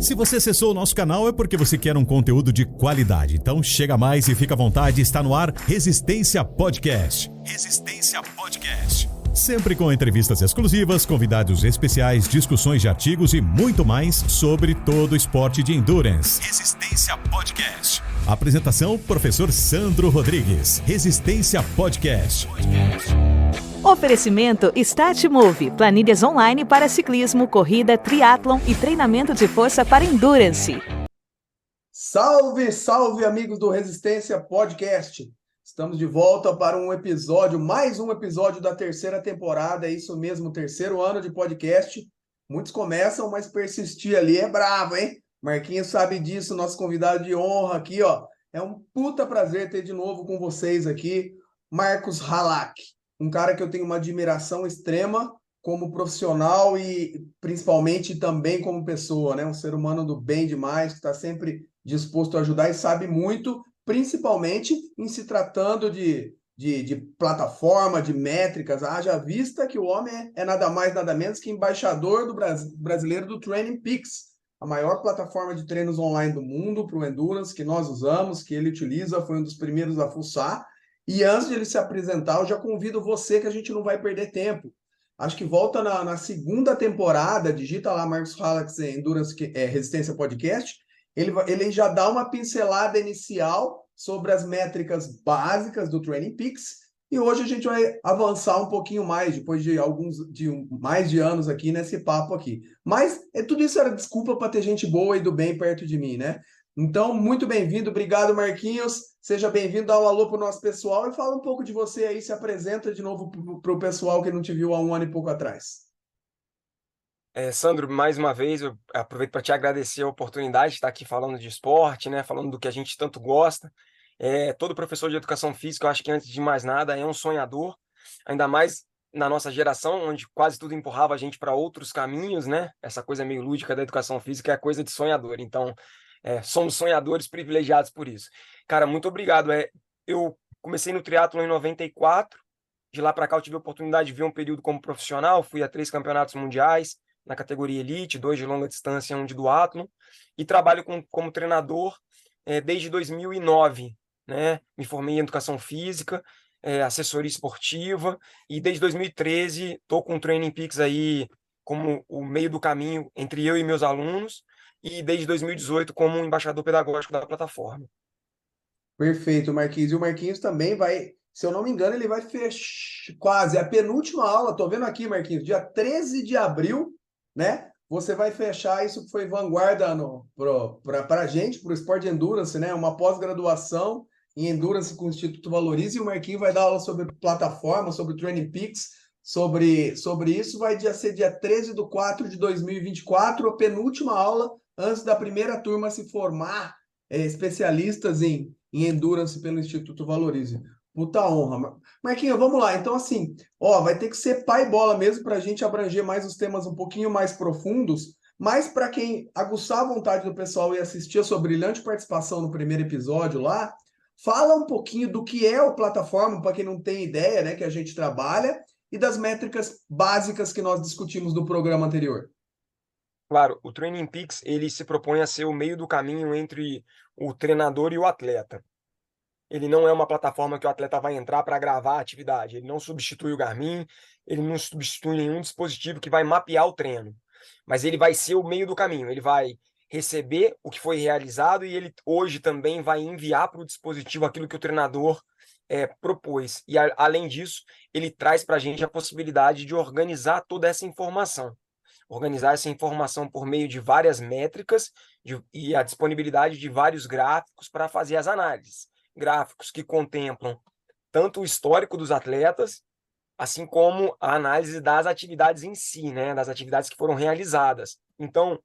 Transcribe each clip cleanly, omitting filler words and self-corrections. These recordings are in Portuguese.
Se você acessou o nosso canal é porque você quer um conteúdo de qualidade. Então chega mais e fica à vontade, está no ar Resistência Podcast. Resistência Podcast. Sempre com entrevistas exclusivas, convidados especiais, discussões de artigos e muito mais sobre todo o esporte de endurance. Resistência Podcast. Apresentação, professor Sandro Rodrigues. Resistência Podcast. Oferecimento Statmove, planilhas online para ciclismo, corrida, triatlon e treinamento de força para endurance. Salve, salve amigos do Resistência Podcast. Estamos de volta para mais um episódio da terceira temporada, é isso mesmo, terceiro ano de podcast. Muitos começam, mas persistir ali é bravo, hein? Marquinhos sabe disso, nosso convidado de honra aqui, ó. É um puta prazer ter de novo com vocês aqui, Marcos Halak. Um cara que eu tenho uma admiração extrema como profissional e principalmente também como pessoa, né? Um ser humano do bem demais, que está sempre disposto a ajudar e sabe muito, principalmente em se tratando de plataforma, de métricas. Haja vista que o homem é nada mais, nada menos que embaixador do brasileiro do Training Peaks, a maior plataforma de treinos online do mundo para o Endurance, que nós usamos, que ele utiliza, foi um dos primeiros a fuçar. E antes de ele se apresentar, eu já convido você que a gente não vai perder tempo. Acho que volta na segunda temporada, digita lá Marcos Halak Endurance Resistência Podcast, ele já dá uma pincelada inicial sobre as métricas básicas do Training Peaks, e hoje a gente vai avançar um pouquinho mais, depois de mais de anos aqui nesse papo aqui. Mas tudo isso era desculpa para ter gente boa e do bem perto de mim, né? Então, muito bem-vindo, obrigado Marquinhos, seja bem-vindo, dá um alô para o nosso pessoal e fala um pouco de você aí, se apresenta de novo para o pessoal que não te viu há um ano e pouco atrás. Sandro, mais uma vez, eu aproveito para te agradecer a oportunidade de estar aqui falando de esporte, né, falando do que a gente tanto gosta. Todo professor de educação física, eu acho que antes de mais nada é um sonhador, ainda mais na nossa geração, onde quase tudo empurrava a gente para outros caminhos, né? Essa coisa meio lúdica da educação física é a coisa de sonhador. Então, somos sonhadores privilegiados por isso. Cara, muito obrigado. Eu comecei no triatlon em 94, de lá para cá eu tive a oportunidade de ver um período como profissional, fui a 3 campeonatos mundiais, na categoria Elite, 2 de longa distância e 1 de duatlon, e trabalho como treinador desde 2009, né? Me formei em Educação Física, assessoria esportiva, e desde 2013 estou com o Training Peaks aí como o meio do caminho entre eu e meus alunos, e desde 2018 como embaixador pedagógico da plataforma. Perfeito, Marquinhos. E o Marquinhos também vai, se eu não me engano, ele vai fechar quase a penúltima aula, tô vendo aqui, Marquinhos, dia 13 de abril, né? Você vai fechar isso que foi vanguarda para a gente, para o esporte de endurance, né? Uma pós-graduação em endurance com o Instituto Valorize, e o Marquinhos vai dar aula sobre plataforma, sobre Training Peaks, sobre isso. Vai ser dia 13/4 de 2024, a penúltima aula, antes da primeira turma se formar, especialistas em endurance pelo Instituto Valorize. Puta honra. Marquinhos, vamos lá. Então, assim, vai ter que ser pai bola mesmo para a gente abranger mais os temas um pouquinho mais profundos, mas para quem aguçar a vontade do pessoal e assistir a sua brilhante participação no primeiro episódio lá, fala um pouquinho do que é o plataforma, para quem não tem ideia, né, que a gente trabalha, e das métricas básicas que nós discutimos no programa anterior. Claro, o Training Peaks ele se propõe a ser o meio do caminho entre o treinador e o atleta. Ele não é uma plataforma que o atleta vai entrar para gravar a atividade. Ele não substitui o Garmin, ele não substitui nenhum dispositivo que vai mapear o treino. Mas ele vai ser o meio do caminho. Ele vai receber o que foi realizado e ele hoje também vai enviar para o dispositivo aquilo que o treinador propôs. E, além disso, ele traz para a gente a possibilidade de organizar toda essa informação. Organizar essa informação por meio de várias métricas e a disponibilidade de vários gráficos para fazer as análises. Gráficos que contemplam tanto o histórico dos atletas, assim como a análise das atividades em si, né, das atividades que foram realizadas. Então,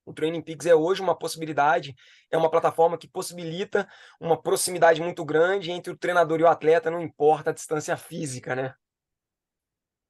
o Training Peaks é hoje uma possibilidade, é uma plataforma que possibilita uma proximidade muito grande entre o treinador e o atleta, não importa a distância física, né?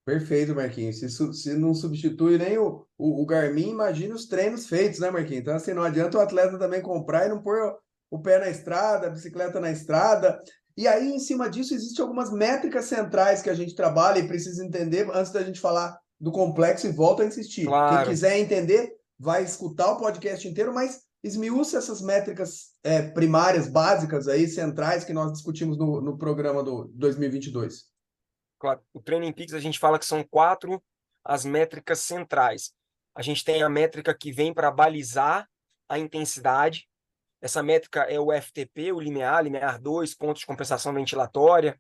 Perfeito, Marquinhos. Se não substitui nem o Garmin, imagina os treinos feitos, né, Marquinhos? Então, assim, não adianta o atleta também comprar e não pôr o pé na estrada, a bicicleta na estrada. E aí, em cima disso, existem algumas métricas centrais que a gente trabalha e precisa entender antes da gente falar do complexo, e volto a insistir. Claro. Quem quiser entender, vai escutar o podcast inteiro, mas esmiúça essas métricas primárias, básicas, aí, centrais, que nós discutimos no programa do 2022. Claro, o Training Peaks a gente fala que são 4 as métricas centrais. A gente tem a métrica que vem para balizar a intensidade. Essa métrica é o FTP, o limiar 2, pontos de compensação ventilatória.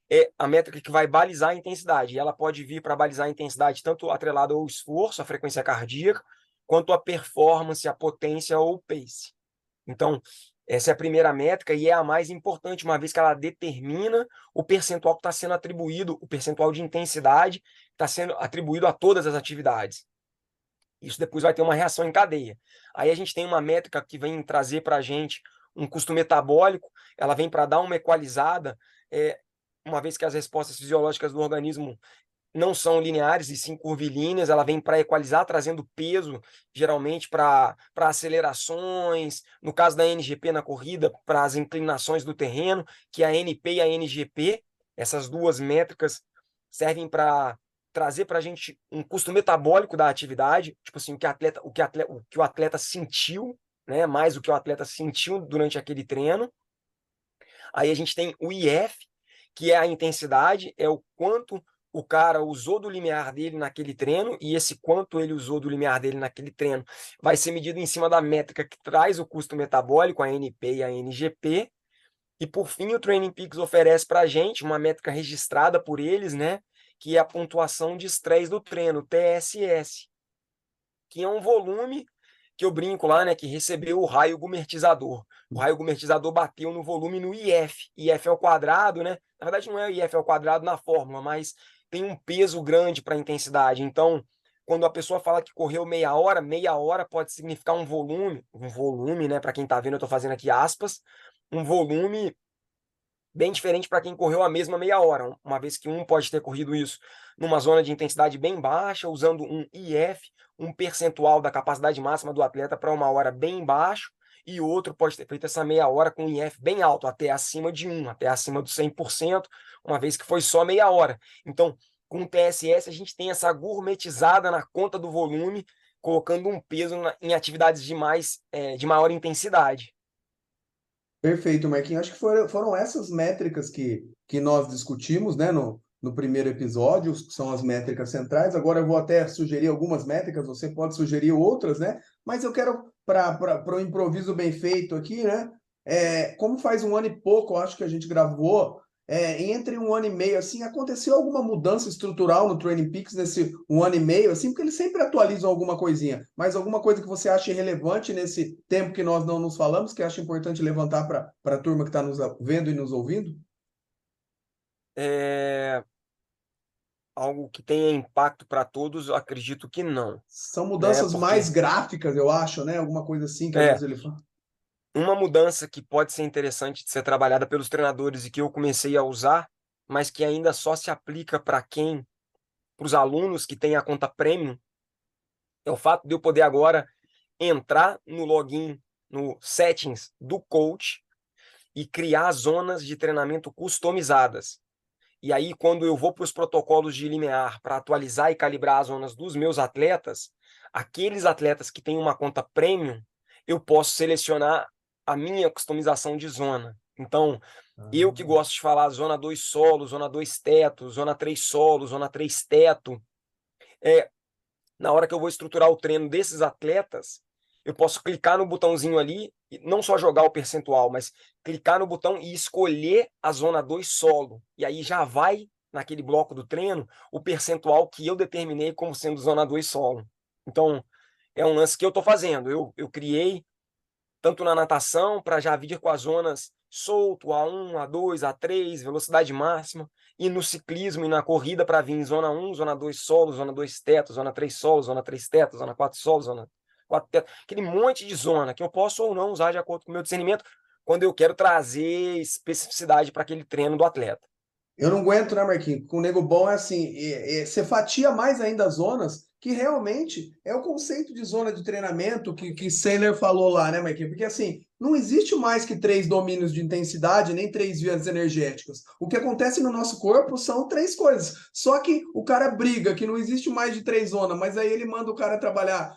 É a métrica que vai balizar a intensidade. E ela pode vir para balizar a intensidade tanto atrelada ao esforço, a frequência cardíaca, quanto a performance, a potência ou o pace. Então, essa é a primeira métrica e é a mais importante, uma vez que ela determina o percentual que está sendo atribuído, o percentual de intensidade que está sendo atribuído a todas as atividades. Isso depois vai ter uma reação em cadeia. Aí a gente tem uma métrica que vem trazer para a gente um custo metabólico, ela vem para dar uma equalizada, uma vez que as respostas fisiológicas do organismo não são lineares e sim curvilíneas, ela vem para equalizar, trazendo peso, geralmente para acelerações, no caso da NGP na corrida, para as inclinações do terreno, que a NP e a NGP, essas duas métricas, servem para trazer para a gente um custo metabólico da atividade, tipo assim, o que o atleta sentiu, né, mais o que o atleta sentiu durante aquele treino. Aí a gente tem o IF, que é a intensidade, é o quanto o cara usou do limiar dele naquele treino, e esse quanto ele usou do limiar dele naquele treino vai ser medido em cima da métrica que traz o custo metabólico, a NP e a NGP. E por fim, o Training Peaks oferece para a gente uma métrica registrada por eles, né, que é a pontuação de estresse do treino, TSS, que é um volume que eu brinco lá, né, que recebeu o raio gumertizador. O raio gumertizador bateu no volume no IF. IF ao quadrado, né? Na verdade, não é IF ao quadrado na fórmula, mas tem um peso grande para a intensidade. Então, quando a pessoa fala que correu meia hora pode significar um volume, né? Para quem está vendo, eu estou fazendo aqui aspas, um volume bem diferente para quem correu a mesma meia hora, uma vez que um pode ter corrido isso numa zona de intensidade bem baixa, usando um IF, um percentual da capacidade máxima do atleta para uma hora bem baixo, e outro pode ter feito essa meia hora com um IF bem alto, até acima de 1, até acima do 100%, uma vez que foi só meia hora. Então, com o TSS, a gente tem essa gourmetizada na conta do volume, colocando um peso em atividades de maior intensidade. Perfeito, Marquinhos. Acho que foram essas métricas que nós discutimos, né, no primeiro episódio, que são as métricas centrais. Agora eu vou até sugerir algumas métricas, você pode sugerir outras, né? Mas eu quero, para o improviso bem feito aqui, né? Como faz um ano e pouco, eu acho que a gente gravou, entre um ano e meio, assim, aconteceu alguma mudança estrutural no Training Peaks nesse um ano e meio, assim, porque eles sempre atualizam alguma coisinha, mas alguma coisa que você acha relevante nesse tempo que nós não nos falamos, que acha importante levantar para a turma que está nos vendo e nos ouvindo? Algo que tenha impacto para todos, eu acredito que não, São né? mudanças Porque mais gráficas, eu acho, né? Alguma coisa assim que às vezes ele fala. uma mudança que pode ser interessante de ser trabalhada pelos treinadores e que eu comecei a usar, mas que ainda só se aplica para os alunos que têm a conta premium, é o fato de eu poder agora entrar no login, no settings do coach e criar zonas de treinamento customizadas. E aí, quando eu vou para os protocolos de limiar para atualizar e calibrar as zonas dos meus atletas, aqueles atletas que têm uma conta premium, eu posso selecionar a minha customização de zona. Então, eu que gosto de falar zona 2 solo, zona 2 teto, zona 3 solo, zona 3 teto, na hora que eu vou estruturar o treino desses atletas, eu posso clicar no botãozinho ali, e não só jogar o percentual, mas clicar no botão e escolher a zona 2 solo. E aí já vai, naquele bloco do treino, o percentual que eu determinei como sendo zona 2 solo. Então, é um lance que eu estou fazendo. Eu criei, tanto na natação, para já vir com as zonas solto, A1, A2, A3, velocidade máxima, e no ciclismo e na corrida para vir em zona 1, zona 2 solo, zona 2 teto, zona 3 solo, zona 3 teto, zona 4 solo, zona 4 teto, aquele monte de zona que eu posso ou não usar de acordo com o meu discernimento quando eu quero trazer especificidade para aquele treino do atleta. Eu não aguento, né, Marquinhos? Com o nego bom é assim, você fatia mais ainda as zonas, que realmente é o conceito de zona de treinamento que Sandler falou lá, né, Marquinhos? Porque assim, não existe mais que 3 domínios de intensidade, nem 3 vias energéticas. O que acontece no nosso corpo são 3 coisas. Só que o cara briga que não existe mais de 3 zonas, mas aí ele manda o cara trabalhar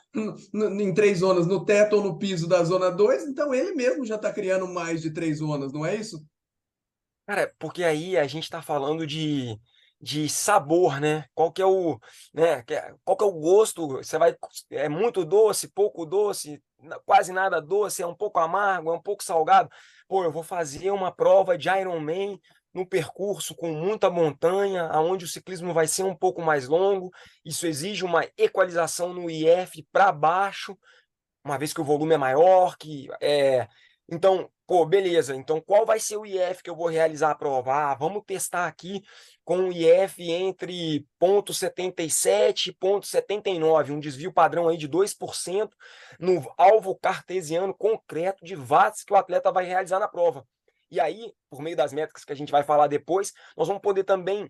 em 3 zonas, no teto ou no piso da zona 2, então ele mesmo já está criando mais de 3 zonas, não é isso? Cara, porque aí a gente tá falando de sabor, né? Qual que é o, né? Qual que é o gosto? Você vai, é muito doce, pouco doce, quase nada doce, é um pouco amargo, é um pouco salgado. Pô, eu vou fazer uma prova de Ironman no percurso com muita montanha, aonde o ciclismo vai ser um pouco mais longo. Isso exige uma equalização no IF para baixo, uma vez que o volume é maior, então, pô, beleza. Então, qual vai ser o IF que eu vou realizar a prova? Ah, vamos testar aqui com um IF entre 0,77 e 0,79, um desvio padrão aí de 2% no alvo cartesiano concreto de watts que o atleta vai realizar na prova. E aí, por meio das métricas que a gente vai falar depois, nós vamos poder também.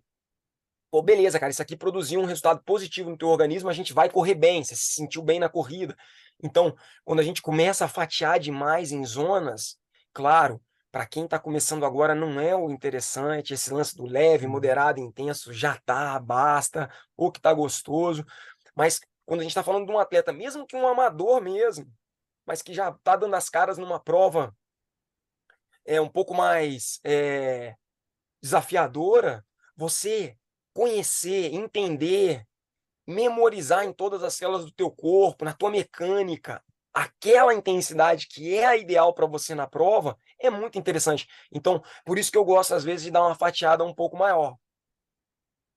Pô, beleza, cara, isso aqui produziu um resultado positivo no teu organismo, a gente vai correr bem, você se sentiu bem na corrida. Então, quando a gente começa a fatiar demais em zonas, claro, para quem está começando agora não é o interessante, esse lance do leve, moderado, intenso, já tá, basta, ou que tá gostoso. Mas quando a gente está falando de um atleta, mesmo que um amador mesmo, mas que já tá dando as caras numa prova um pouco mais desafiadora, você conhecer, entender, memorizar em todas as células do teu corpo, na tua mecânica, aquela intensidade que é a ideal para você na prova, é muito interessante. Então, por isso que eu gosto, às vezes, de dar uma fatiada um pouco maior.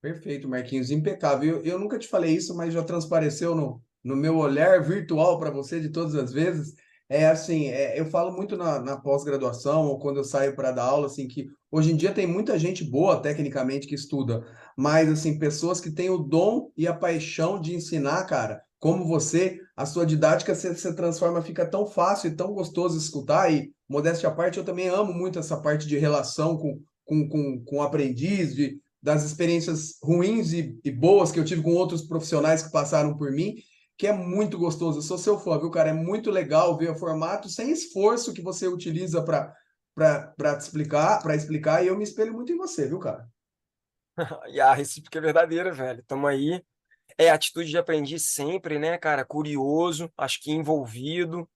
Perfeito, Marquinhos, impecável. Eu nunca te falei isso, mas já transpareceu no meu olhar virtual para você de todas as vezes. É assim, eu falo muito na pós-graduação ou quando eu saio para dar aula, assim, que hoje em dia tem muita gente boa tecnicamente que estuda, mas assim, pessoas que têm o dom e a paixão de ensinar, cara, como você, a sua didática se transforma, fica tão fácil e tão gostoso escutar, e modéstia à parte, eu também amo muito essa parte de relação com o aprendiz, das experiências ruins e boas que eu tive com outros profissionais que passaram por mim, que é muito gostoso. Eu sou seu fã, viu, cara? É muito legal ver o formato sem esforço que você utiliza para te explicar, e eu me espelho muito em você, viu, cara? E a recíproca é verdadeira, velho. Tamo aí. É atitude de aprendiz sempre, né, cara? Curioso, acho que envolvido.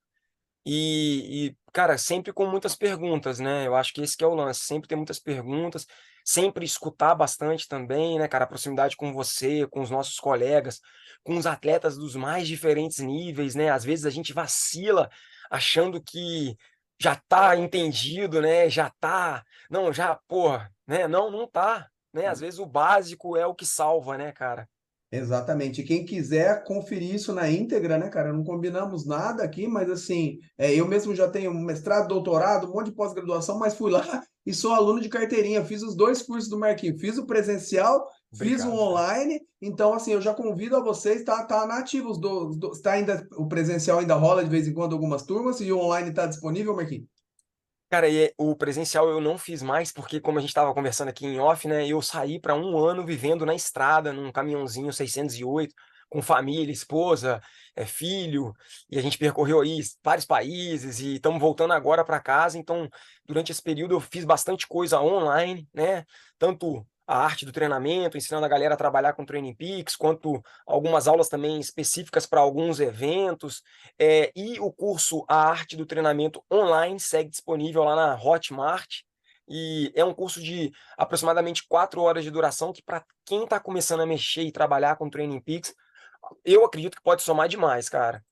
Cara, sempre com muitas perguntas, né? Eu acho que esse que é o lance, sempre ter muitas perguntas, sempre escutar bastante também, né, cara? A proximidade com você, com os nossos colegas, com os atletas dos mais diferentes níveis, né? Às vezes a gente vacila achando que já tá entendido, né? Já tá, não, já, porra, né? Não, não tá, né? Às vezes o básico é o que salva, né, cara? Exatamente. E quem quiser conferir isso na íntegra, né, cara? Não combinamos nada aqui, mas assim, eu mesmo já tenho mestrado, doutorado, um monte de pós-graduação, mas fui lá e sou aluno de carteirinha. Fiz os 2 cursos do Marquinhos. Fiz o presencial, fiz o Obrigado, cara. online. Então, assim, eu já convido a vocês, tá na ativa tá ainda, o presencial ainda rola de vez em quando algumas turmas e o online tá disponível, Marquinhos? Cara, o presencial eu não fiz mais, porque como a gente estava conversando aqui em off, né, eu saí para um ano vivendo na estrada, num caminhãozinho 608, com família, esposa, filho, e a gente percorreu aí vários países e estamos voltando agora para casa. Então, durante esse período eu fiz bastante coisa online, né, tanto a arte do treinamento, ensinando a galera a trabalhar com Training Peaks, quanto algumas aulas também específicas para alguns eventos. E o curso A Arte do Treinamento Online segue disponível lá na Hotmart. E é um curso de aproximadamente 4 horas de duração, que para quem está começando a mexer e trabalhar com Training Peaks, eu acredito que pode somar demais, cara.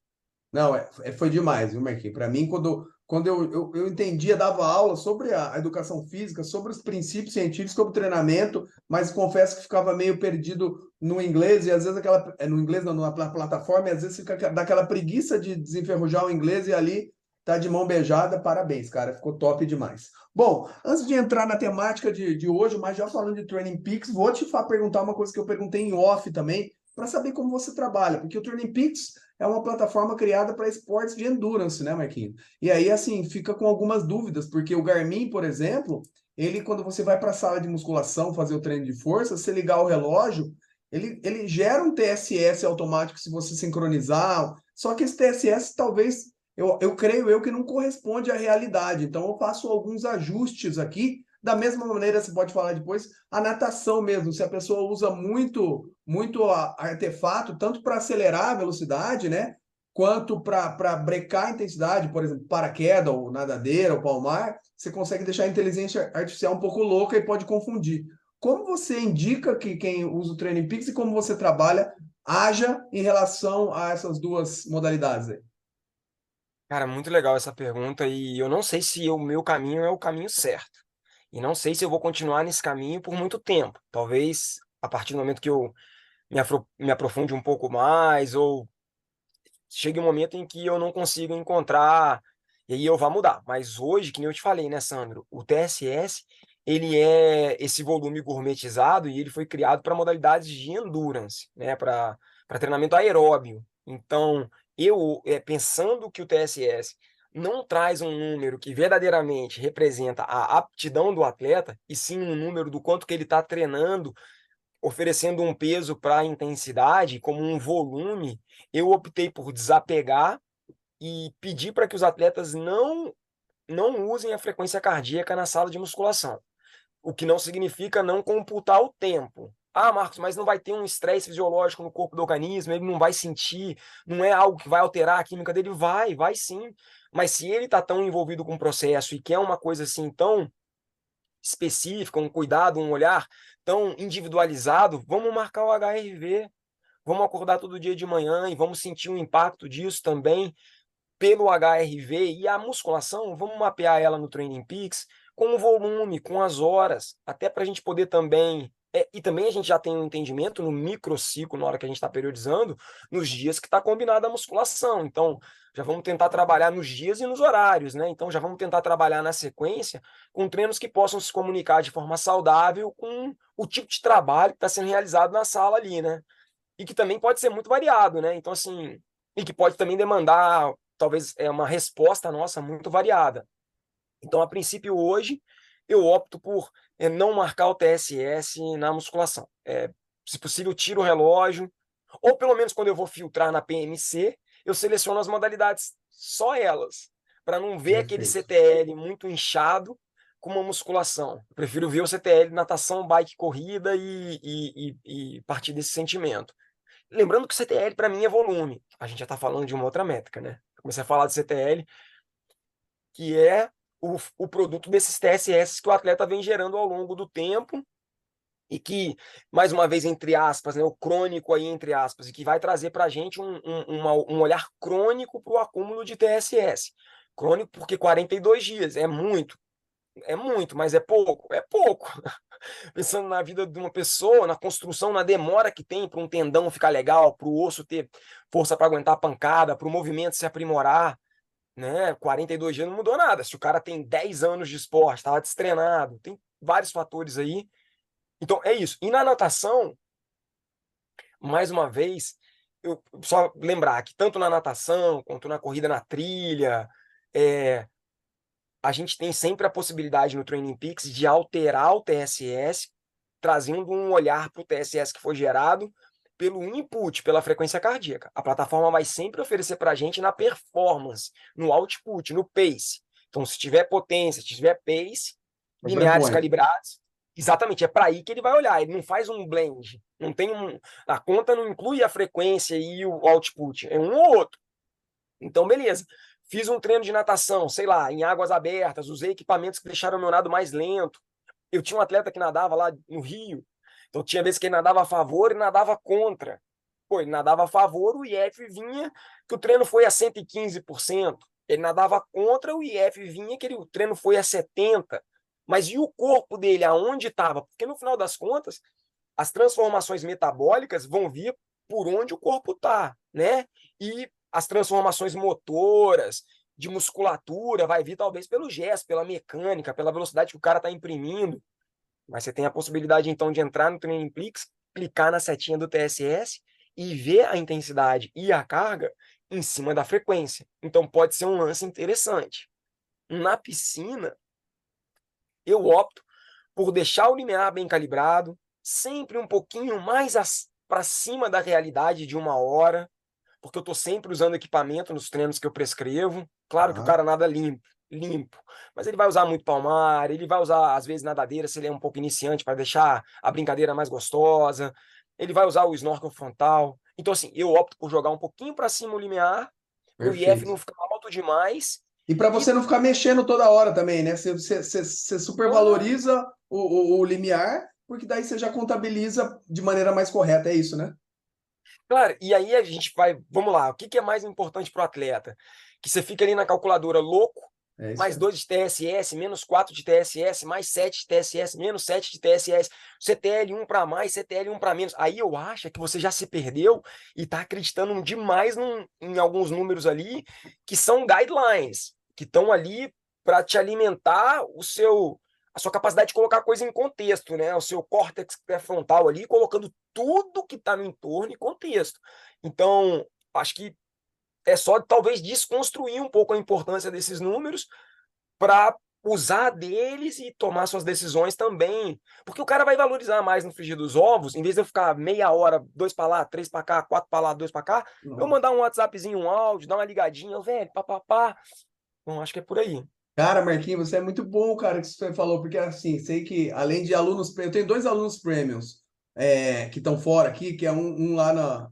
Não, foi demais, viu, Marquinhos? Para mim, quando eu entendia, dava aula sobre a educação física, sobre os princípios científicos, sobre o treinamento, mas confesso que ficava meio perdido no inglês, e às vezes no inglês, não, na plataforma, e às vezes fica daquela preguiça de desenferrujar o inglês, e ali tá de mão beijada. Parabéns, cara, ficou top demais. Bom, antes de entrar na temática de hoje, mas já falando de Training Peaks, vou te perguntar uma coisa que eu perguntei em off também, para saber como você trabalha, porque o Training Peaks é uma plataforma criada para esportes de endurance, né, Marquinhos? E aí, assim, fica com algumas dúvidas, porque o Garmin, por exemplo, ele, quando você vai para a sala de musculação fazer o treino de força, você ligar o relógio, ele gera um TSS automático se você sincronizar, só que esse TSS talvez, eu creio eu que não corresponde à realidade, então eu faço alguns ajustes aqui, da mesma maneira, você pode falar depois, a natação mesmo, se a pessoa usa muito artefato, tanto para acelerar a velocidade, né, quanto para brecar a intensidade, por exemplo, paraquedas, ou nadadeira, ou palmar, você consegue deixar a inteligência artificial um pouco louca e pode confundir. Como você indica que quem usa o Training Peaks e como você trabalha haja em relação a essas duas modalidades aí? Cara, muito legal essa pergunta e eu não sei se o meu caminho é o caminho certo. E não sei se eu vou continuar nesse caminho por muito tempo. Talvez a partir do momento que eu me aprofunde um pouco mais ou chegue um momento em que eu não consigo encontrar e aí eu vá mudar. Mas hoje, que nem eu te falei, né, Sandro? O TSS, ele é esse volume gourmetizado e ele foi criado para modalidades de endurance, né, para treinamento aeróbio. Então, pensando que o TSS não traz um número que verdadeiramente representa a aptidão do atleta, e sim um número do quanto que ele está treinando, oferecendo um peso para a intensidade, como um volume, eu optei por desapegar e pedir para que os atletas não usem a frequência cardíaca na sala de musculação. O que não significa não computar o tempo. Ah, Marcos, mas não vai ter um estresse fisiológico no corpo do organismo, ele não vai sentir, não é algo que vai alterar a química dele? Vai sim. Mas se ele está tão envolvido com o processo e quer uma coisa assim tão específica, um cuidado, um olhar tão individualizado, vamos marcar o HRV, vamos acordar todo dia de manhã e vamos sentir o impacto disso também pelo HRV. E a musculação, vamos mapear ela no Training Peaks com o volume, com as horas, até para a gente poder também. E também a gente já tem um entendimento no microciclo, na hora que a gente está periodizando, nos dias que está combinada a musculação. Então, já vamos tentar trabalhar nos dias e nos horários, né? Então, já vamos tentar trabalhar na sequência com treinos que possam se comunicar de forma saudável com o tipo de trabalho que está sendo realizado na sala ali, né? E que também pode ser muito variado, né? Então, assim, e que pode também demandar, talvez, uma resposta nossa muito variada. Então, a princípio, hoje, eu opto por não marcar o TSS na musculação. Se possível, tiro o relógio, ou pelo menos quando eu vou filtrar na PMC, eu seleciono as modalidades, só elas, para não ver aquele Perfeito. CTL muito inchado com uma musculação. Eu prefiro ver o CTL natação, bike, corrida e partir desse sentimento. Lembrando que o CTL, para mim, é volume. A gente já está falando de uma outra métrica, né? Eu comecei a falar de CTL, que é o produto desses TSS que o atleta vem gerando ao longo do tempo e que, mais uma vez, entre aspas, né, o crônico aí, entre aspas, e que vai trazer para a gente um olhar crônico para o acúmulo de TSS. Crônico porque 42 dias é muito, mas é pouco, é pouco. Pensando na vida de uma pessoa, na construção, na demora que tem para um tendão ficar legal, para o osso ter força para aguentar a pancada, para o movimento se aprimorar, né? 42 dias não mudou nada. Se o cara tem 10 anos de esporte, estava destreinado, tem vários fatores aí. Então, é isso. E na natação, mais uma vez, eu só lembrar que tanto na natação quanto na corrida na trilha, a gente tem sempre a possibilidade no Training Peaks de alterar o TSS, trazendo um olhar para o TSS que foi gerado pelo input, pela frequência cardíaca. A plataforma vai sempre oferecer para a gente na performance, no output, no pace. Então, se tiver potência, se tiver pace, lineares calibrados, exatamente, é para aí que ele vai olhar. Ele não faz um blend, não tem a conta não inclui a frequência e o output, é um ou outro. Então, beleza. Fiz um treino de natação, sei lá, em águas abertas, usei equipamentos que deixaram o meu nado mais lento. Eu tinha um atleta que nadava lá no Rio, então tinha vezes que ele nadava a favor e nadava contra. Pô, ele nadava a favor, o IF vinha que o treino foi a 115%. Ele nadava contra, o IF vinha que o treino foi a 70%. Mas e o corpo dele, aonde estava? Porque no final das contas, as transformações metabólicas vão vir por onde o corpo está, né? E as transformações motoras, de musculatura, vai vir talvez pelo gesto, pela mecânica, pela velocidade que o cara está imprimindo. Mas você tem a possibilidade, então, de entrar no Training Peaks, clicar na setinha do TSS e ver a intensidade e a carga em cima da frequência. Então, pode ser um lance interessante. Na piscina, eu opto por deixar o limiar bem calibrado, sempre um pouquinho mais para cima da realidade de 1 hora, porque eu estou sempre usando equipamento nos treinos que eu prescrevo. Claro que o cara nada limpo, mas ele vai usar muito palmar, ele vai usar, às vezes, nadadeira, se ele é um pouco iniciante, para deixar a brincadeira mais gostosa, ele vai usar o snorkel frontal. Então, assim, eu opto por jogar um pouquinho para cima o limiar, para o IF não ficar alto demais. E para você não ficar mexendo toda hora também, né? Você supervaloriza o limiar, porque daí você já contabiliza de maneira mais correta, é isso, né? Claro, e aí a gente vai, vamos lá, o que é mais importante para o atleta? Que você fica ali na calculadora louco, mais 2 de TSS, menos 4 de TSS, mais 7 de TSS, menos 7 de TSS, CTL1 para mais, CTL1 para menos. Aí eu acho que você já se perdeu e está acreditando demais em alguns números ali que são guidelines, que estão ali para te alimentar a sua capacidade de colocar a coisa em contexto, né? O seu córtex pré-frontal ali, colocando tudo que está no entorno em contexto. Então, acho que é só talvez desconstruir um pouco a importância desses números para usar deles e tomar suas decisões também. Porque o cara vai valorizar mais no frigir dos ovos, em vez de eu ficar meia hora, 2 para lá, 3 para cá, 4 para lá, 2 para cá, eu mandar um WhatsAppzinho, um áudio, dar uma ligadinha, velho, papapá. Então, acho que é por aí. Cara, Marquinhos, você é muito bom, cara, que você falou, porque assim, sei que além de alunos, eu tenho 2 alunos premiums que estão fora aqui, que é um lá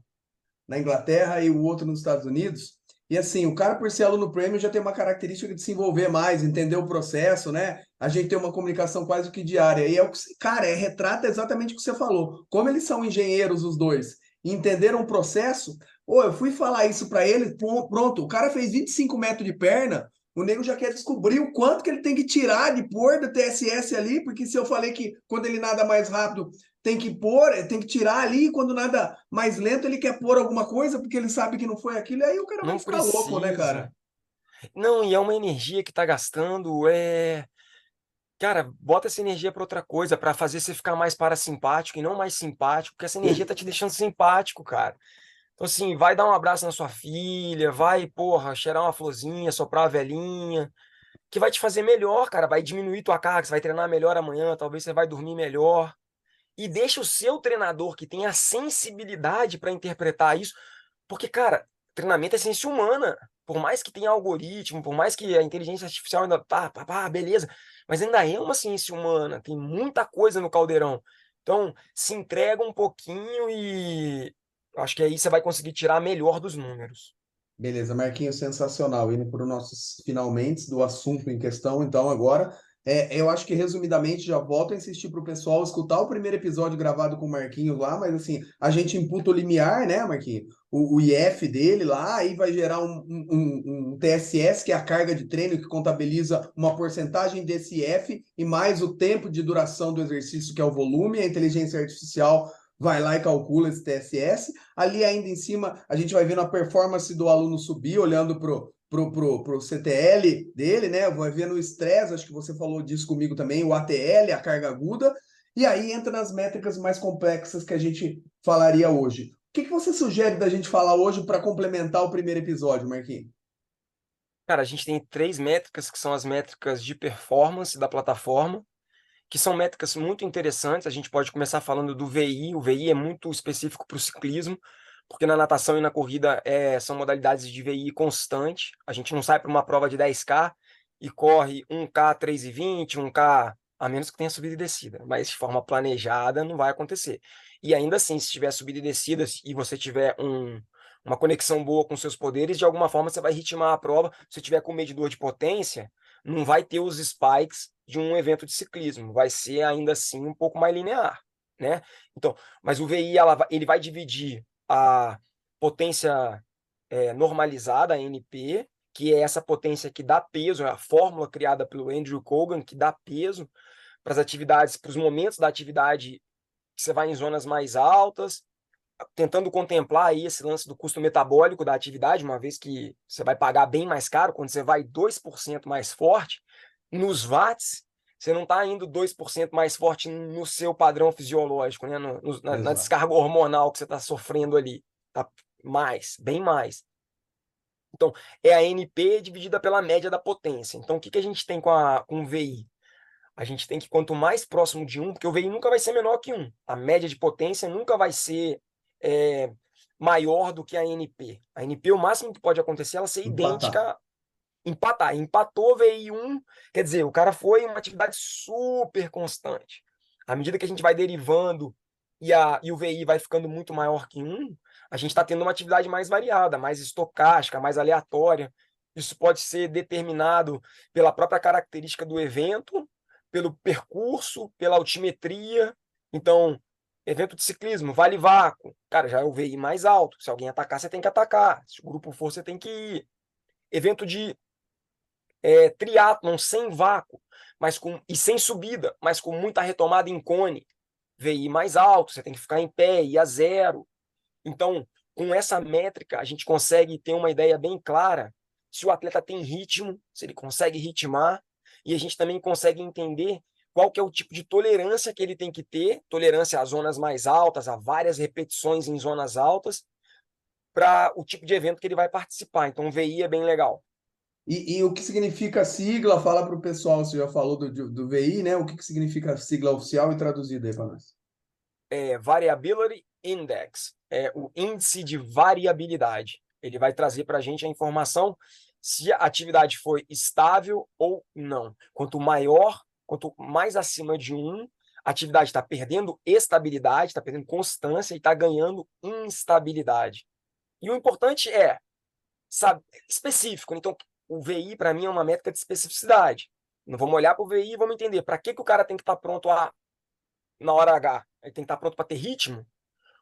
na Inglaterra e o outro nos Estados Unidos. E assim, o cara, por ser aluno premium, já tem uma característica de se envolver mais, entender o processo, né? A gente tem uma comunicação quase que diária. E cara, retrata exatamente o que você falou. Como eles são engenheiros, os dois, e entenderam o processo. Eu fui falar isso para ele, pronto, o cara fez 25 metros de perna, o nego já quer descobrir o quanto que ele tem que tirar de pôr do TSS ali, porque se eu falei que quando ele nada mais rápido tem que pôr, tem que tirar ali, quando nada mais lento ele quer pôr alguma coisa, porque ele sabe que não foi aquilo, e aí o cara vai ficar louco, né, cara? Não, e é uma energia que tá gastando, Cara, bota essa energia para outra coisa, para fazer você ficar mais parasimpático e não mais simpático, porque essa energia tá te deixando simpático, cara. Então, assim, vai dar um abraço na sua filha, vai, porra, cheirar uma florzinha, soprar a velhinha, que vai te fazer melhor, cara, vai diminuir tua carga, você vai treinar melhor amanhã, talvez você vai dormir melhor. E deixa o seu treinador que tem a sensibilidade para interpretar isso, porque, cara, treinamento é ciência humana. Por mais que tenha algoritmo, por mais que a inteligência artificial ainda beleza, mas ainda é uma ciência humana, tem muita coisa no caldeirão. Então, se entrega um pouquinho e acho que aí você vai conseguir tirar melhor dos números. Beleza, Marquinhos, sensacional. Indo para os nossos finalmente do assunto em questão, então, agora. Eu acho que, resumidamente, já volto a insistir para o pessoal escutar o primeiro episódio gravado com o Marquinhos lá, mas assim, a gente imputa o limiar, né, Marquinhos? O IF dele lá, aí vai gerar um TSS, que é a carga de treino, que contabiliza uma porcentagem desse IF e mais o tempo de duração do exercício, que é o volume, a inteligência artificial vai lá e calcula esse TSS. Ali ainda em cima, a gente vai vendo a performance do aluno subir, olhando pro CTL dele, né? Vai vendo o estresse, acho que você falou disso comigo também, o ATL, a carga aguda, e aí entra nas métricas mais complexas que a gente falaria hoje. O que você sugere da gente falar hoje para complementar o primeiro episódio, Marquinhos? Cara, a gente tem 3 métricas que são as métricas de performance da plataforma, que são métricas muito interessantes. A gente pode começar falando do VI. O VI é muito específico para o ciclismo, porque na natação e na corrida são modalidades de VI constante. A gente não sai para uma prova de 10K e corre 1K 3,20, 1K, a menos que tenha subida e descida, mas de forma planejada não vai acontecer. E ainda assim, se tiver subida e descida e você tiver uma conexão boa com seus poderes, de alguma forma você vai ritmar a prova. Se tiver com medidor de potência, não vai ter os spikes de um evento de ciclismo, vai ser ainda assim um pouco mais linear, né? Então, mas o VI ele vai dividir a potência normalizada, a NP, que é essa potência que dá peso, é a fórmula criada pelo Andrew Kogan, que dá peso para as atividades, para os momentos da atividade que você vai em zonas mais altas, tentando contemplar aí esse lance do custo metabólico da atividade, uma vez que você vai pagar bem mais caro quando você vai 2% mais forte. Nos watts, você não está indo 2% mais forte no seu padrão fisiológico, né? Na descarga hormonal que você está sofrendo ali. Tá mais, bem mais. Então, é a NP dividida pela média da potência. Então, o que a gente tem com o VI? A gente tem que, quanto mais próximo de 1, porque o VI nunca vai ser menor que 1. A média de potência nunca vai ser maior do que a NP. A NP, o máximo que pode acontecer é ela ser idêntica, empatar. Empatou VI1, quer dizer, o cara foi em uma atividade super constante. À medida que a gente vai derivando e o VI vai ficando muito maior que 1, a gente está tendo uma atividade mais variada, mais estocástica, mais aleatória. Isso pode ser determinado pela própria característica do evento, pelo percurso, pela altimetria. Então, evento de ciclismo, vale vácuo. Cara, já é o VI mais alto. Se alguém atacar, você tem que atacar. Se o grupo for, você tem que ir. Evento de triatlon sem vácuo, e sem subida, mas com muita retomada em cone. VI mais alto, você tem que ficar em pé, ir a 0. Então, com essa métrica, a gente consegue ter uma ideia bem clara se o atleta tem ritmo, se ele consegue ritmar, e a gente também consegue entender qual que é o tipo de tolerância que ele tem que ter, tolerância às zonas mais altas, a várias repetições em zonas altas, para o tipo de evento que ele vai participar. Então, o VI é bem legal. E o que significa a sigla? Fala para o pessoal, você já falou do VI, né? O que significa a sigla oficial e traduzida aí para nós? Variability Index, o índice de variabilidade. Ele vai trazer para a gente a informação se a atividade foi estável ou não. Quanto mais acima de 1, a atividade está perdendo estabilidade, está perdendo constância e está ganhando instabilidade. E o importante específico. Então, o VI, para mim, é uma métrica de especificidade. Não vamos olhar para o VI e vamos entender para que o cara tem que estar pronto na hora H. Ele tem que estar pronto para ter ritmo?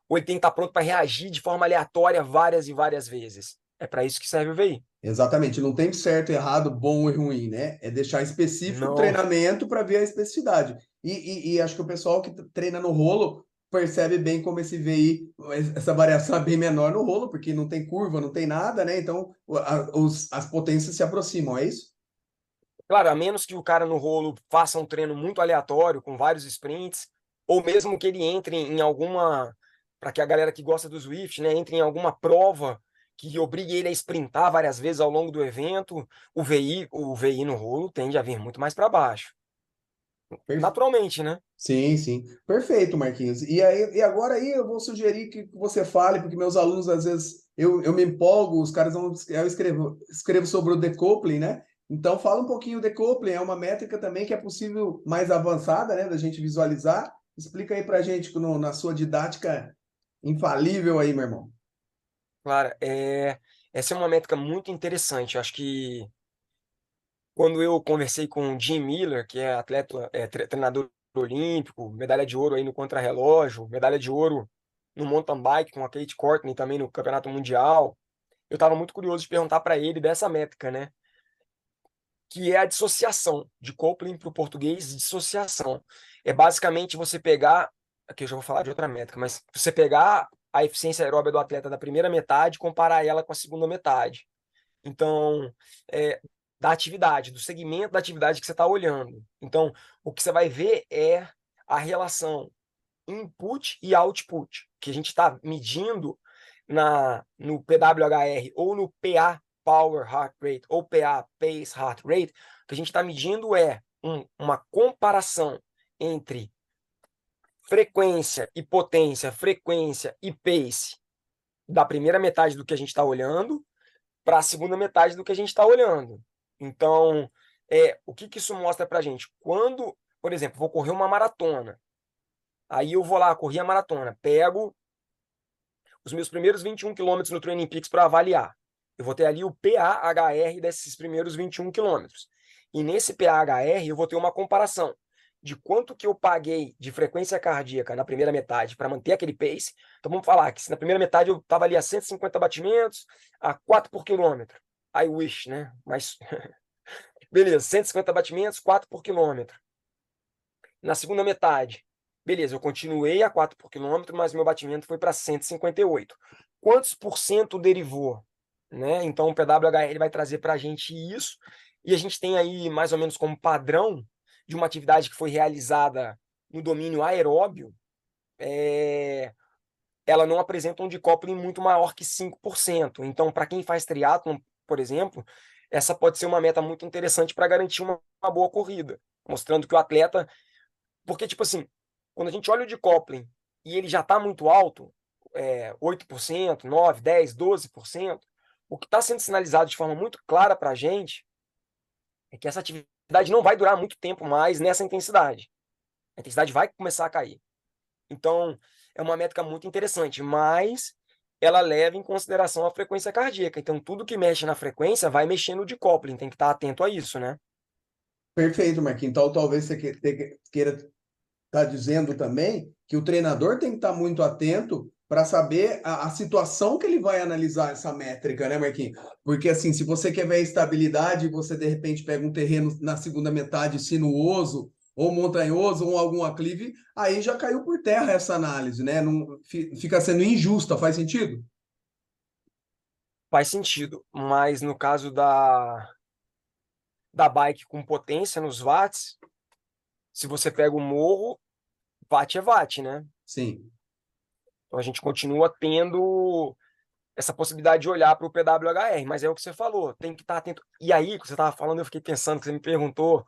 Ou ele tem que estar pronto para reagir de forma aleatória várias e várias vezes? É para isso que serve o VI. Exatamente, não tem certo, errado, bom e ruim, né? É deixar específico o treinamento para ver a especificidade. E acho que o pessoal que treina no rolo percebe bem como esse VI, essa variação é bem menor no rolo, porque não tem curva, não tem nada, né? Então as potências se aproximam, é isso? Claro, a menos que o cara no rolo faça um treino muito aleatório, com vários sprints, ou mesmo que ele entre em alguma, para que a galera que gosta do Zwift, né, entre em alguma prova que obrigue ele a sprintar várias vezes ao longo do evento, o VI no rolo tende a vir muito mais para baixo. Naturalmente, né? Sim, sim. Perfeito, Marquinhos. E agora aí eu vou sugerir que você fale, porque meus alunos, às vezes, eu me empolgo, os caras vão. Eu escrevo sobre o decoupling, né? Então, fala um pouquinho. O decoupling é uma métrica também que é possível mais avançada, né? Da gente visualizar. Explica aí pra gente na sua didática infalível aí, meu irmão. Claro, essa é uma métrica muito interessante. Eu acho que quando eu conversei com o Jim Miller, que é atleta, treinador olímpico, medalha de ouro aí no contrarrelógio, medalha de ouro no mountain bike com a Kate Courtney também no Campeonato Mundial, eu estava muito curioso de perguntar para ele dessa métrica, né? Que é a dissociação, de coupling para o português, dissociação. É basicamente você pegar, aqui eu já vou falar de outra métrica, mas você pegar a eficiência aeróbica do atleta da primeira metade e comparar ela com a segunda metade. Então, da atividade, do segmento da atividade que você está olhando. Então, o que você vai ver é a relação input e output, que a gente está medindo no PWHR ou no PA, Power Heart Rate, ou PA, Pace Heart Rate. O que a gente está medindo é uma comparação entre frequência e potência, frequência e pace da primeira metade do que a gente está olhando para a segunda metade do que a gente está olhando. Então, o que isso mostra para a gente? Quando, por exemplo, vou correr uma maratona, aí eu vou lá, corri a maratona, pego os meus primeiros 21 quilômetros no Training Peaks para avaliar. Eu vou ter ali o PAHR desses primeiros 21 quilômetros. E nesse PAHR eu vou ter uma comparação de quanto que eu paguei de frequência cardíaca na primeira metade para manter aquele pace. Então vamos falar que se na primeira metade eu estava ali a 150 batimentos, a 4 por quilômetro. I wish, né? Mas beleza, 150 batimentos, 4 por quilômetro. Na segunda metade, beleza, eu continuei a 4 por quilômetro, mas meu batimento foi para 158. Quantos por cento derivou? Né? Então o PWHR ele vai trazer para a gente isso, e a gente tem aí mais ou menos como padrão de uma atividade que foi realizada no domínio aeróbio, ela não apresenta um decoupling muito maior que 5%. Então, para quem faz triatlon, por exemplo, essa pode ser uma meta muito interessante para garantir uma boa corrida, mostrando que o atleta... Porque, tipo assim, quando a gente olha o decoupling e ele já está muito alto, 8%, 9%, 10%, 12%, o que está sendo sinalizado de forma muito clara para a gente é que essa atividade não vai durar muito tempo mais nessa intensidade. A intensidade vai começar a cair. Então, é uma métrica muito interessante, mas ela leva em consideração a frequência cardíaca. Então, tudo que mexe na frequência vai mexer no decoupling, tem que estar atento a isso, né? Perfeito, Marquinhos. Então, talvez você queira estar dizendo também que o treinador tem que estar muito atento para saber a situação que ele vai analisar essa métrica, né, Marquinhos? Porque, assim, se você quer ver a estabilidade, você, de repente, pega um terreno na segunda metade sinuoso, ou montanhoso, ou algum aclive, aí já caiu por terra essa análise, né? Não, fica sendo injusta, faz sentido? Faz sentido, mas no caso da bike com potência nos watts, se você pega o morro, watt é watt, né? Sim. Então a gente continua tendo essa possibilidade de olhar para o PWHR, mas é o que você falou, tem que estar atento. E aí, que você estava falando, eu fiquei pensando, que você me perguntou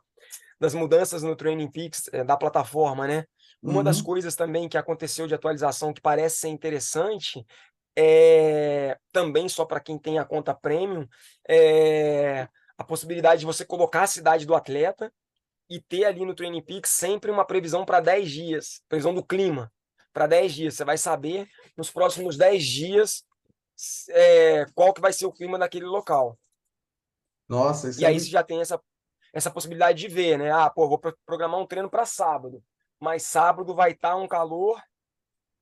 das mudanças no Training Peaks, da plataforma, né? Uma das Uhum. coisas também que aconteceu de atualização que parece ser interessante, também só para quem tem a conta premium, é a possibilidade de você colocar a cidade do atleta e ter ali no Training Peaks sempre uma previsão para 10 dias, previsão do clima para 10 dias. Você vai saber nos próximos 10 dias qual que vai ser o clima daquele local. Nossa, isso E é aí você muito. já tem essa possibilidade de ver, né? Ah, pô, vou programar um treino para sábado, mas sábado vai estar um calor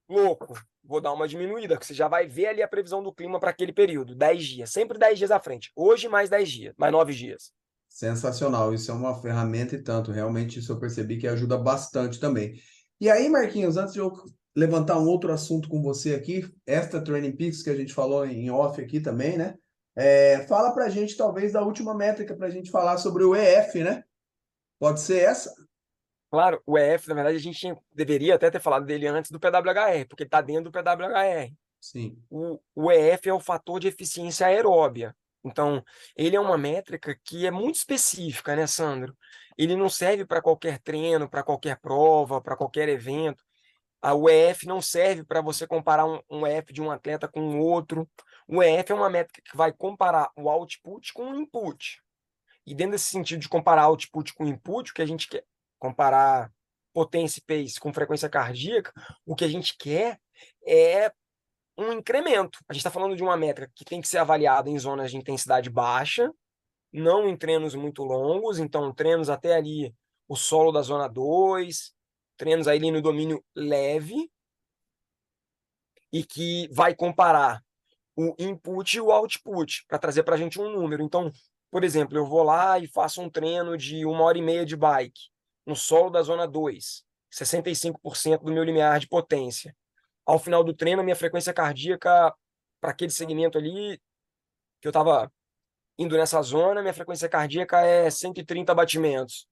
louco. Vou dar uma diminuída, que você já vai ver ali a previsão do clima para aquele período, 10 dias, sempre 10 dias à frente. Hoje mais 10 dias, mais 9 dias. Sensacional, isso é uma ferramenta e tanto. Realmente, isso eu percebi que ajuda bastante também. E aí, Marquinhos, antes de eu levantar um outro assunto com você aqui, esta Training Peaks que a gente falou em off aqui também, né? Fala pra gente, talvez, da última métrica para a gente falar sobre o EF, né? Pode ser essa? Claro, o EF, na verdade, a gente deveria até ter falado dele antes do PWHR, porque ele está dentro do PWHR. Sim. O EF é o fator de eficiência aeróbia. Então, ele é uma métrica que é muito específica, né, Sandro? Ele não serve para qualquer treino, para qualquer prova, para qualquer evento. O EF não serve para você comparar um EF de um atleta com o outro. O EF é uma métrica que vai comparar o output com o input. E dentro desse sentido de comparar output com input, o que a gente quer comparar potência e pace com frequência cardíaca, o que a gente quer é um incremento. A gente está falando de uma métrica que tem que ser avaliada em zonas de intensidade baixa, não em treinos muito longos, então treinos até ali o solo da zona 2, treinos ali no domínio leve, e que vai comparar o input e o output, para trazer para a gente um número. Então, por exemplo, eu vou lá e faço um treino de 1h30 de bike, no solo da zona 2, 65% do meu limiar de potência. Ao final do treino, a minha frequência cardíaca, para aquele segmento ali, que eu estava indo nessa zona, minha frequência cardíaca é 130 batimentos.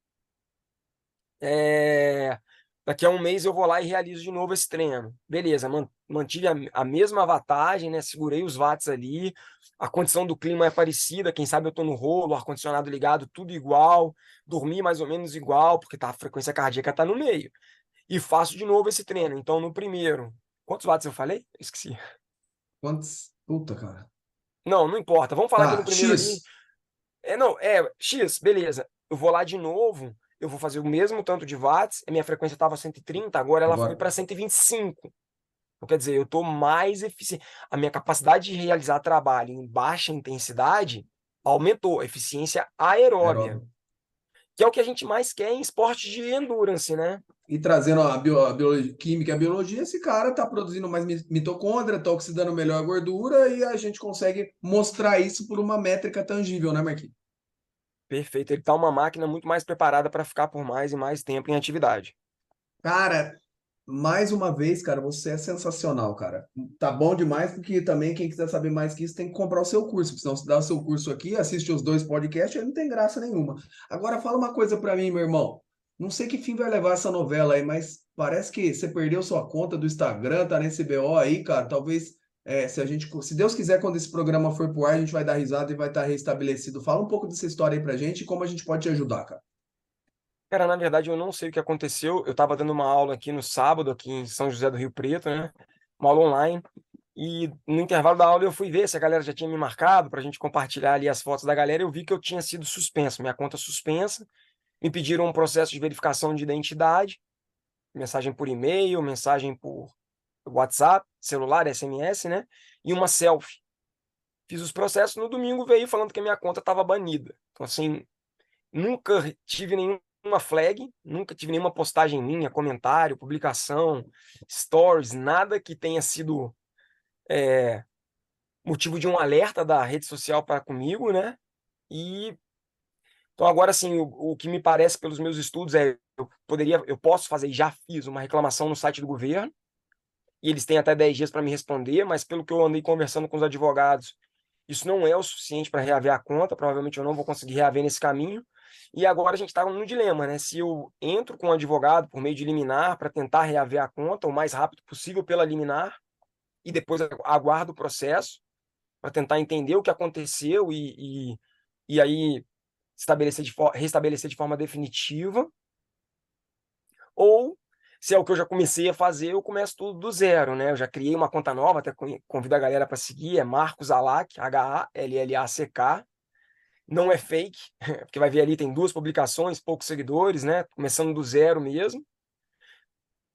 Daqui a um mês eu vou lá e realizo de novo esse treino. Beleza, mantive a mesma wattagem, né? Segurei os watts ali, a condição do clima é parecida, quem sabe eu estou no rolo, ar-condicionado ligado, tudo igual, dormi mais ou menos igual, porque a frequência cardíaca está no meio. E faço de novo esse treino. Então, no primeiro, quantos watts eu falei? Esqueci. Quantos? Puta, cara. Não, não importa. Vamos falar que no Tá, primeiro ali. X. Não, X, beleza. Eu vou lá de novo, eu vou fazer o mesmo tanto de watts, a minha frequência estava 130, agora ela foi Agora. para 125. Então, quer dizer, eu estou mais eficiente. A minha capacidade de realizar trabalho em baixa intensidade aumentou, eficiência aeróbia, Aeróbio. que é o que a gente mais quer em esporte de endurance, né? E trazendo a química e a biologia, esse cara está produzindo mais mitocôndria, está oxidando melhor a gordura e a gente consegue mostrar isso por uma métrica tangível, né, Marquinhos? Perfeito. Ele está uma máquina muito mais preparada para ficar por mais e mais tempo em atividade. Cara, mais uma vez, cara, você é sensacional, cara. Tá bom demais, porque também quem quiser saber mais que isso tem que comprar o seu curso. Porque senão, se dá o seu curso aqui, assiste os dois podcasts, aí não tem graça nenhuma. Agora, fala uma coisa pra mim, meu irmão. Não sei que fim vai levar essa novela aí, mas parece que você perdeu sua conta do Instagram, tá nesse BO aí, cara. Talvez, se Deus quiser, quando esse programa for pro ar, a gente vai dar risada e vai estar restabelecido. Fala um pouco dessa história aí pra gente e como a gente pode te ajudar, cara. Cara, na verdade, eu não sei o que aconteceu. Eu estava dando uma aula aqui no sábado, aqui em São José do Rio Preto, né? Uma aula online. E no intervalo da aula eu fui ver se a galera já tinha me marcado para a gente compartilhar ali as fotos da galera. Eu vi que eu tinha sido suspenso, minha conta suspensa. Me pediram um processo de verificação de identidade, mensagem por e-mail, mensagem por WhatsApp, celular, SMS, né? E uma selfie. Fiz os processos, no domingo veio falando que a minha conta estava banida. Então, assim, nunca tive nenhuma flag, nunca tive nenhuma postagem minha, comentário, publicação, stories, nada que tenha sido motivo de um alerta da rede social para comigo, né? E então agora sim, o que me parece pelos meus estudos eu posso fazer, e já fiz uma reclamação no site do governo, e eles têm até 10 dias para me responder, mas pelo que eu andei conversando com os advogados, isso não é o suficiente para reaver a conta, provavelmente eu não vou conseguir reaver nesse caminho. E agora a gente está no dilema, né? Se eu entro com um advogado por meio de liminar para tentar reaver a conta o mais rápido possível pela liminar, e depois aguardo o processo para tentar entender o que aconteceu e aí restabelecer de forma definitiva, ou se é o que eu já comecei a fazer, eu começo tudo do zero, né? Eu já criei uma conta nova, até convido a galera para seguir, é Marcos Allack, Hallack, não é fake, porque vai ver ali, tem 2 publicações, poucos seguidores, né? Começando do zero mesmo.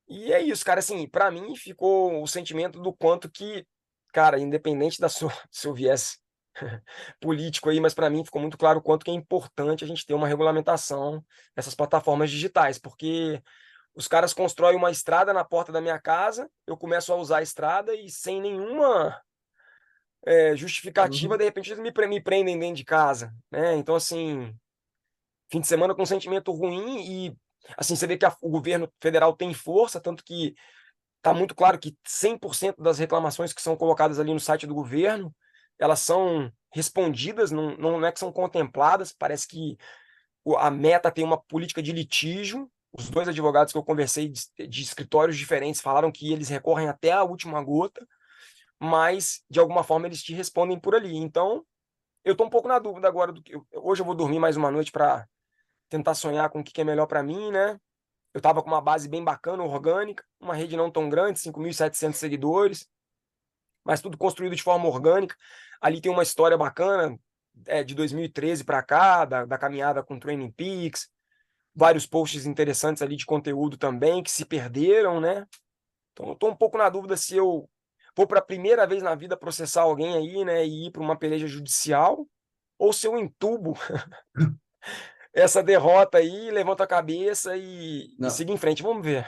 E é isso, cara, assim, para mim ficou o sentimento do quanto que, cara, independente da seu viés político aí, mas para mim ficou muito claro o quanto que é importante a gente ter uma regulamentação dessas plataformas digitais, porque os caras constroem uma estrada na porta da minha casa, eu começo a usar a estrada e sem nenhuma justificativa, de repente eles me prendem dentro de casa, né? Então, assim, fim de semana com um sentimento ruim e, assim, você vê que o governo federal tem força, tanto que tá muito claro que 100% das reclamações que são colocadas ali no site do governo, elas são respondidas, não é que são contempladas, parece que a Meta tem uma política de litígio. Os 2 advogados que eu conversei de escritórios diferentes falaram que eles recorrem até a última gota, mas de alguma forma eles te respondem por ali. Então, eu tô um pouco na dúvida agora hoje eu vou dormir mais uma noite para tentar sonhar com o que é melhor para mim, né? Eu tava com uma base bem bacana, orgânica, uma rede não tão grande, 5.700 seguidores, mas tudo construído de forma orgânica. Ali tem uma história bacana, de 2013 para cá, da caminhada com o Training Peaks, vários posts interessantes ali de conteúdo também, que se perderam, né? Então eu tô um pouco na dúvida se eu vou para a primeira vez na vida processar alguém aí, né, e ir para uma peleja judicial, ou se eu entubo essa derrota aí, levanto a cabeça e Não. sigo em frente. Vamos ver.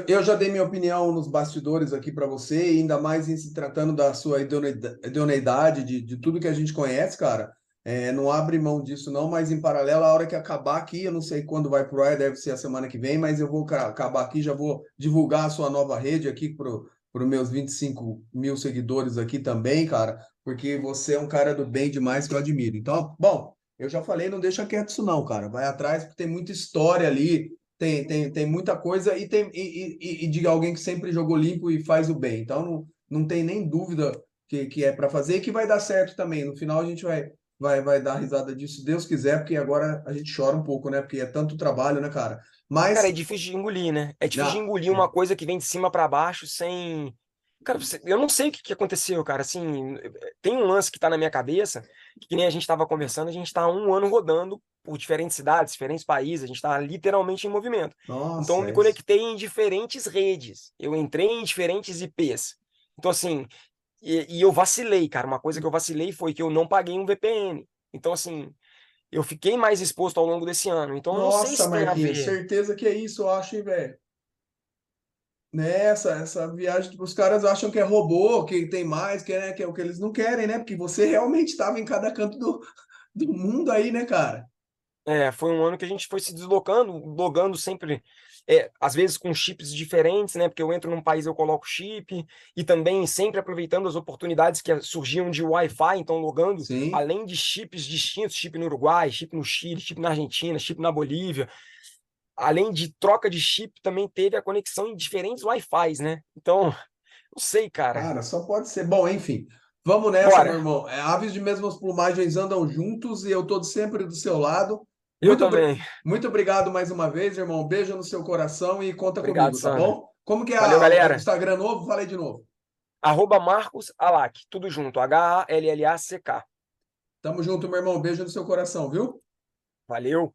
Eu já dei minha opinião nos bastidores aqui para você, ainda mais em se tratando da sua idoneidade, de tudo que a gente conhece, cara. Não abre mão disso, não, mas em paralelo, a hora que acabar aqui, eu não sei quando vai pro ar, deve ser a semana que vem, mas eu vou acabar aqui, já vou divulgar a sua nova rede aqui pro meus 25 mil seguidores aqui também, cara, porque você é um cara do bem demais que eu admiro. Então, bom, eu já falei, não deixa quieto isso não, cara. Vai atrás, porque tem muita história ali, tem muita coisa e de alguém que sempre jogou limpo e faz o bem. Então, não tem nem dúvida que é para fazer e que vai dar certo também. No final, a gente vai dar risada disso, se Deus quiser, porque agora a gente chora um pouco, né? Porque é tanto trabalho, né, cara? Cara, é Mas, difícil de engolir, né? É difícil de ah, engolir uma coisa que vem de cima para baixo sem. Cara, eu não sei o que aconteceu, cara. Assim, tem um lance que tá na minha cabeça, que nem a gente tava conversando, a gente tá há 1 ano rodando por diferentes cidades, diferentes países, a gente tá literalmente em movimento. Então, eu nossa, me é isso. conectei em diferentes redes, eu entrei em diferentes IPs. Então, assim, e eu vacilei, cara. Uma coisa que eu vacilei foi que eu não paguei um VPN. Então, assim, eu fiquei mais exposto ao longo desse ano. Então, eu não sei Nossa, se tem a Marquinhos, ver. certeza que é isso, eu acho, hein, velho? Nessa essa viagem, tipo, os caras acham que é robô, que tem mais, que é o que eles não querem, né? Porque você realmente estava em cada canto do mundo aí, né, cara? Foi um ano que a gente foi se deslocando, logando sempre, às vezes com chips diferentes, né? Porque eu entro num país, eu coloco chip, e também sempre aproveitando as oportunidades que surgiam de Wi-Fi, então logando, Sim. além de chips distintos, chip no Uruguai, chip no Chile, chip na Argentina, chip na Bolívia. Além de troca de chip, também teve a conexão em diferentes Wi-Fis, né? Então, não sei, cara. Cara, só pode ser. Bom, enfim, vamos nessa, meu Bora. irmão. Aves de mesmas plumagens andam juntos e eu tô sempre do seu lado. Eu Muito, também. muito obrigado mais uma vez, irmão. Beijo no seu coração e conta Obrigado, comigo, tá Sandra. bom? Como que é Valeu, o galera. Instagram novo? Falei de novo. Marcos Alack, tudo junto, Hallack. Tamo junto, meu irmão. Beijo no seu coração, viu? Valeu.